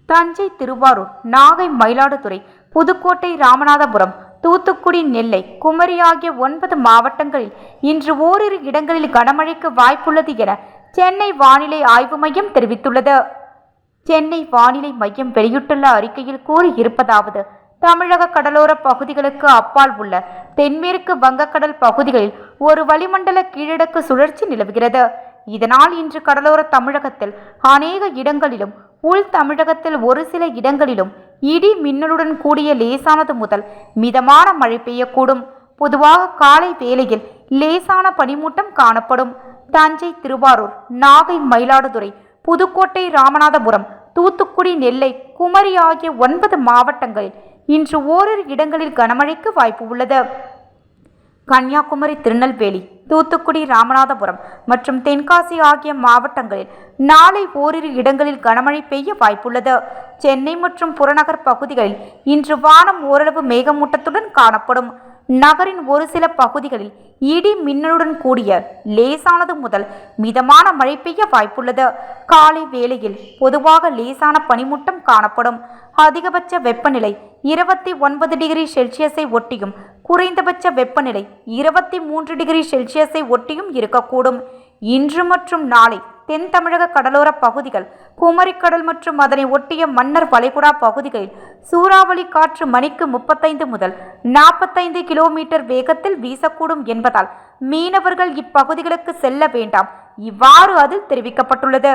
தஞ்சை, திருவாரூர், நாகை, மயிலாடுதுறை, புதுக்கோட்டை, ராமநாதபுரம், தூத்துக்குடி, நெல்லை, குமரி ஆகிய 9 மாவட்டங்களில் இன்று ஓரிரு இடங்களில் கனமழைக்கு வாய்ப்புள்ளது என சென்னை வானிலை ஆய்வு மையம் தெரிவித்துள்ளது. சென்னை வானிலை மையம் வெளியிட்டுள்ள அறிக்கையில் கூறியிருப்பதாவது: தமிழக கடலோர பகுதிகளுக்கு அப்பால் உள்ள தென்மேற்கு வங்கக்கடல் பகுதிகளில் ஒரு வளிமண்டல கீழடுக்கு சுழற்சி நிலவுகிறது. இதனால் இன்று கடலோர தமிழகத்தில் அநேக இடங்களிலும், உள் தமிழகத்தில் ஒரு சில இடங்களிலும் இடி மின்னலுடன் கூடிய லேசானது முதல் மிதமான மழை பெய்யக்கூடும். பொதுவாக காலை வேளையில் லேசான பனிமூட்டம் காணப்படும். தஞ்சை, திருவாரூர், நாகை, மயிலாடுதுறை, புதுக்கோட்டை, ராமநாதபுரம், தூத்துக்குடி, நெல்லை, குமரி ஆகிய 9 மாவட்டங்களில் இன்று ஓரிரு இடங்களில் கனமழைக்கு வாய்ப்பு உள்ளது. கன்னியாகுமரி, திருநெல்வேலி, தூத்துக்குடி, ராமநாதபுரம் மற்றும் தென்காசி ஆகிய மாவட்டங்களில் நாளை ஓரிரு இடங்களில் கனமழை பெய்ய வாய்ப்புள்ளது. சென்னை மற்றும் புறநகர் பகுதிகளில் இன்று வானம் ஓரளவு மேகமூட்டத்துடன் காணப்படும். நகரின் ஒரு சில பகுதிகளில் இடி மின்னலுடன் கூடிய லேசானது முதல் மிதமான மழை பெய்ய வாய்ப்புள்ளது. காலை வேளையில் பொதுவாக லேசான பனிமூட்டம் காணப்படும். அதிகபட்ச வெப்பநிலை 29 டிகிரி செல்சியஸை ஒட்டியும், குறைந்தபட்ச வெப்பநிலை 23 டிகிரி செல்சியஸை ஒட்டியும் இருக்கக்கூடும். இன்று மற்றும் நாளை தென் தமிழக கடலோர பகுதிகள், குமரிக்கடல் மற்றும் அதனை ஒட்டிய மன்னார் வளைகுடா பகுதிகளில் சூறாவளி காற்று மணிக்கு 35 முதல் 45 கிலோமீட்டர் வேகத்தில் வீசக்கூடும் என்பதால் மீனவர்கள் இப்பகுதிகளுக்கு செல்ல வேண்டாம். இவ்வாறு அதில் தெரிவிக்கப்பட்டுள்ளது.